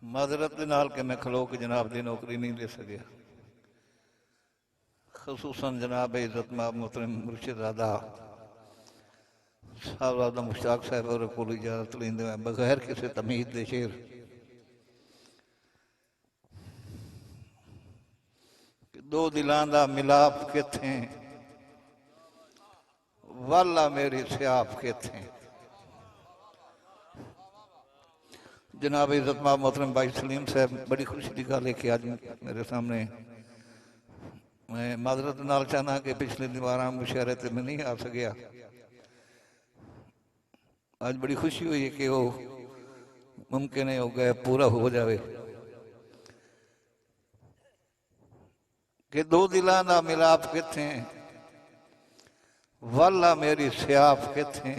माजरत के नाल कि मैं खलो के जनाब की नौकरी नहीं दे सकिया। खसूसन जनाब इज्जत माब मोहतरम मुर्शिदादा साहबजादा मुश्ताक साहब और को इजाजत लेंदे हैं बगैर किसी तमीज दे शेर दो दिलां दा मिलाप किथे वाला मेरी सियाप किथे। जनाब इज्जत माब मोहतरम भाई सलीम साहब बड़ी खुशी की गल है कि आज मेरे सामने मैं माजरत नाल चाहना कि पिछले दीवारा मुशायरे ते मैं नहीं आ सकिया। आज बड़ी खुशी हुई है कि वो मुमकिन है हो गया पूरा हो जाए कि दो दिलां दा मिलाप किथे वाला मेरी सियाप किथे।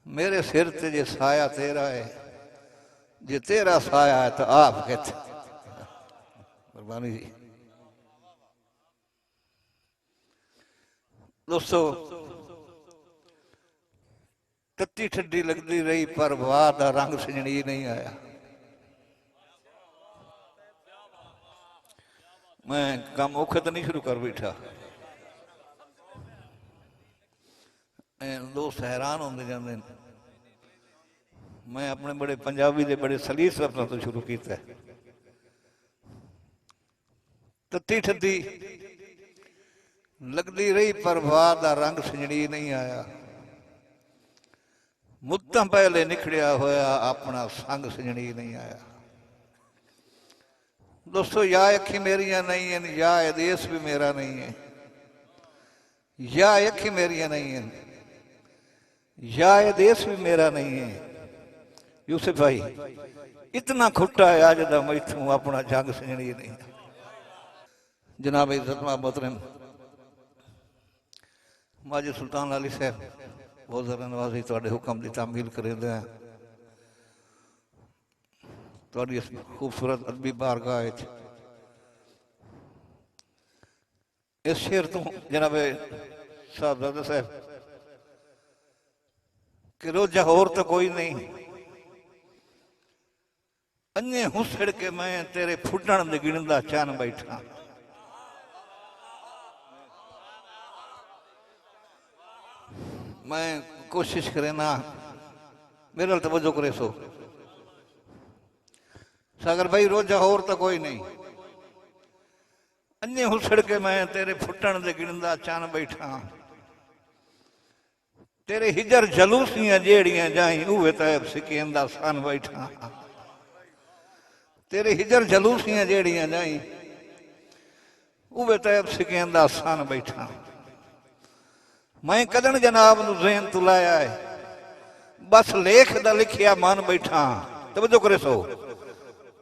मेरे सिर ते जे साया तेरा है जे तेरा साया है तो आप किथे। मेहरबानी जी। दोस्तों तत्ती ठंडी लगती रही पर वाह दा रंग सजनी नहीं आया। मैं काम औखे तो नहीं शुरू कर बैठा। दोस्त हैरान होंगे जाते हैं। मैं अपने बड़े पंजाबी दे बड़े सलीस लफ्ज़ों तो शुरू किया। तत्ती ठंडी लगती रही पर वाह दा रंग सजनी नहीं आया। मुद्दा पहले निखड़िया होया अपना संग सजनी नहीं आया। दोस्तों या अखी मेरिया नहीं है या ये देश भी मेरा नहीं है या अखी मेरिया नहीं है या ये देश भी मेरा नहीं है। यूसुफ भाई इतना खुट्टा है आज दा मैथू अपना जंग सजनी नहीं। जनाब इज्जत माब मोहतरम माजी सुल्तान अली साहब बहुत ज़रा नवाजी तुहाडे हुक्म की तामील करेंदे हैं। तुहाडी इस खूबसूरत अदबी बारगाह इस शेर तो जनाब साहबजादा साहब कि रोजा होर तो कोई नहीं अन्ने हुसड़ के मैं तेरे फुडण दे गिणदा चन बैठा। मैं कोशिश करे ना मेरे तवज्जो करे सो सागर भाई रोजा होर तो कोई नहीं अन्ने हुसड़ के मैं तेरे फुटण दे गिणदा चन बैठा। तेरे हिजर जलूसियां जेड़ियां जाई उवे तैब सिकेंदा सन बैठा। तेरे हिजर जलूसियां जेड़ियां जाई उवे तैब सिकेंदा सन बैठा। मैं कदन जनाब नू ज़हन तू लाया है बस लेख दा लिखिया मन बैठा। तवज्जो करे सो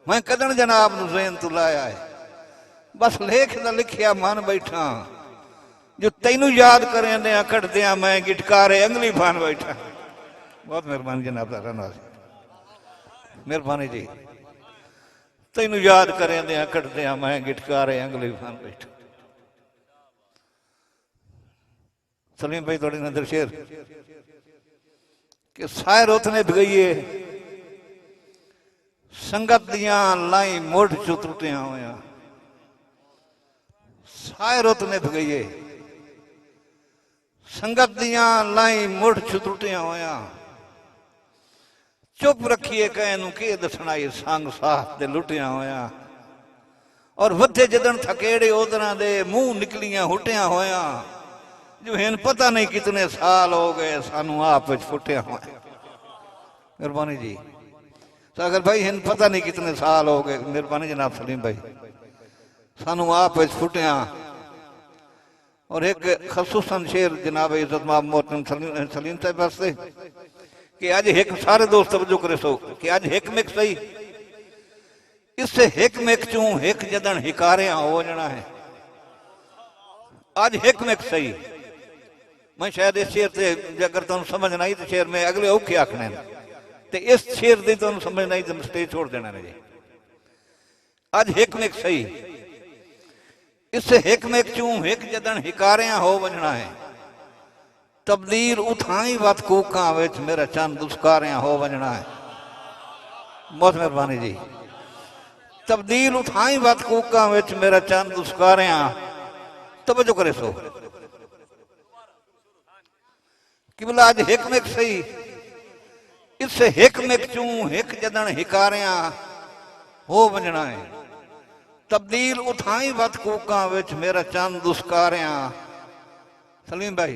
मैं कदन जनाब नू ज़हन तू लाया है बस लेख दा लिखिया मन बैठा। जो तैनू याद करें दे कट दिया मैं गिटकारे अंगली फान बैठा। बहुत मेहरबानी जनाब दादा नाज मेहरबानी जी। तैनू याद करें दे कट दिया मैं गिटकारे अंगली फान बैठा। सलीम भाई थोड़ी नजर शेर कि साए रुत ने भगईए संगत दियां लाई मुठ चु त्रुटिया होया। साए रुत ने भगईए संगत दियां लाई मुठ चु त्रुटिया होया। चुप रखिए कहनू के दसना ये संग साथ दे लुटिया होया। और वधे जदन थकेड़े ओदना दे मुंह निकलियां हुटिया होया। जो हिन पता नहीं कितने साल हो गए सानू आप फुटिया हुआ। मेहरबानी जी सागर भाई हिन पता नहीं कितने साल हो गए। मेहरबानी जनाब सलीम भाई सानू आप फुटिया। और एक खसूसन शेर जनाब इज्जत माब मोहतरम सलीम साहब वास्ते कि आज एक सारे दोस्त तवज्जो करे सो कि आज एक मिक सही इससे एक मिक चू एक जदन हिकारियां हो जाना है। आज एक मिक सही मैं शायद इस शेर से अगर तुम समझ नहीं तो शेर में अगले औखे आखने ते इस शेर की तुम समझ नहीं तो स्टेज छोड़ देना ने जी। आज एक मिक सही इससे एक मिक चू एक जदन हिकारियां हो वजना है। तब्दील उठाई वत कूका विच मेरा चंद दुस्कारियां हो वजना है। बहुत मेहरबानी जी। तब्दील उठाई वत कूका विच मेरा चंद उसकारिया, तवज्जो करे सो कि बोला अज हिक मिक सही, इस हिक मिक चू हिक जदन हिकारिया हो वंजना है। तब्दील उठाई वत कूका विच मेरा चंद उसकारिया। सलीम भाई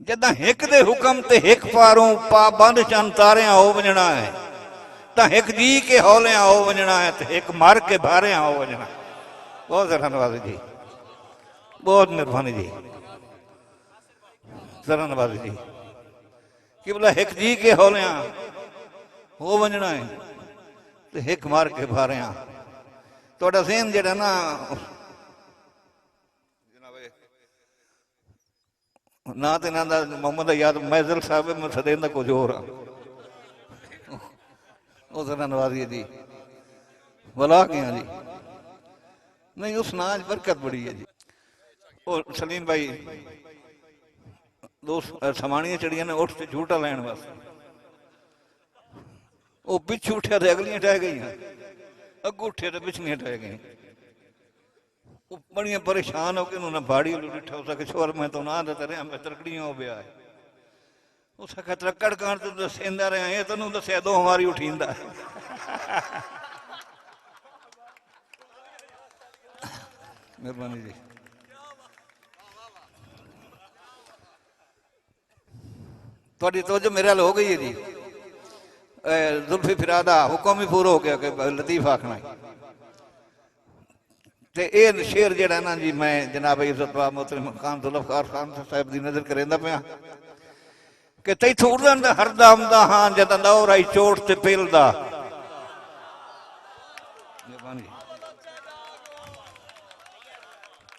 जदा हिक दे हुक्म ते हिक पारों पाबंद चंद तारिया हो वंजना है, तो हिक जी के हौलिया हो वंजना है, तो हिक मर के भारिया हो वंजना। बहुत धन्यवाद जी, बहुत मेहरबानी जी, धन्यवाद जी। कि बोला हिक जी के हौलिया हो वंजना है, तो हिक मार के भारिया। थोड़ा सेन जेड़ा ना ना तो ना मोहम्मद याद मैजल साहब मैं सदेन कुछ होर उस नवाजी जी बुला गया जी। नहीं उस नाच बरकत बड़ी है जी। और सलीम भाई दो समाणियां चढ़िया ने उठ से झूठा लैन वास्ते, वो पिछू उठा तो अगलियां टह गई, अगू उठे तो पिछलियां टह गई। वो बड़िया परेशान हो के उन्होंने बाड़ी डिठा, उस छोर मैं तो ना देता रहा, मैं तरकड़ियां हो गया है। उस तरकड़ कान तो दसेंदा रहा, ये तेन दसिया दो हमारी उठींदा। मेहरबानी जी। थोड़ी तवज्जो मेरे हाल हो गई है जी। जुल्फी फिरादा हुक्म ही पूरा हो गया कि लतीफ आखना है। ते ये शेर जड़ा ना जी मैं जनाब इज्जत मोहतरम खान जुल्फकार खान साहब की नजर करेंदा पिया कि तैथों उड़न दा हरदा आंदा हाँ जदा दौर आई चोट ते पेलदा।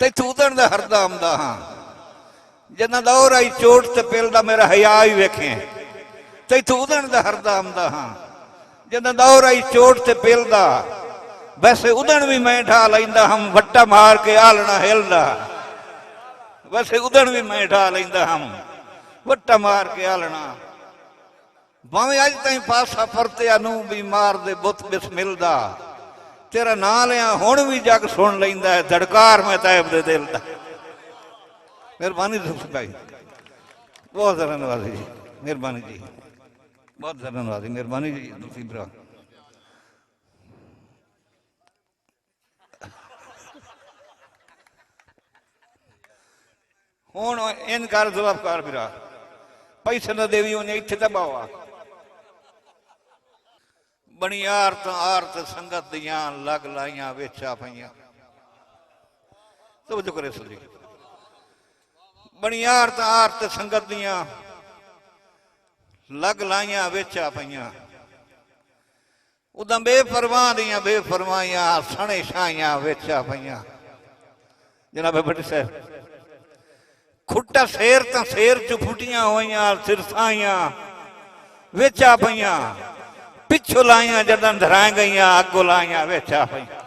तैथों उड़न दा हरदा आंदा हाँ जदा दौर आई चोट ते पेलदा, मेरा हया ही वेखे। तैथों उड़न दा हरदा आंदा हाँ जदा दौर आई चोट ते पेलदा, वैसे उदन भी मैं ढा लेंदा हम वट्टा मार के आलना हिलदा। वैसे उदन भी मैं ढा लेंदा हम वट्टा मार के आलना। भावें अज ताईं पासा परतिया नूं भी मार दे बुत बिस्मिलदा, तेरा नां लिया हुण भी जग सुन लैंदा है, धड़कार मैं तैब दे दिल दा। मेहरबानी भाई, बहुत धन्यवाद जी, मेहरबानी जी, बहुत धन्यवाद, मेहरबानी जी। दूसरी भरा हुण इनकार जवाबकार बिरा पैसे न देवी उन्हें इत्थे दबावा। बनी आरत आरत संगत दियां लग लाइया वेचा पईयां। तो जो करे सो जी। बनी आरत आरत संगत दियां लग लाइया वेचा पईयां। उदा बेपरवाह दियां बेफरमाइयां सणे छाइयां वेचा पईयां। जनाब भट्टी साहब खुट्टा शेर तो शेर च फुटियां होइयां सिरसाइयां वेचा पईयां। पिछो लाइया जदन धरा गईयां अगो लाइया वेचा पईयां।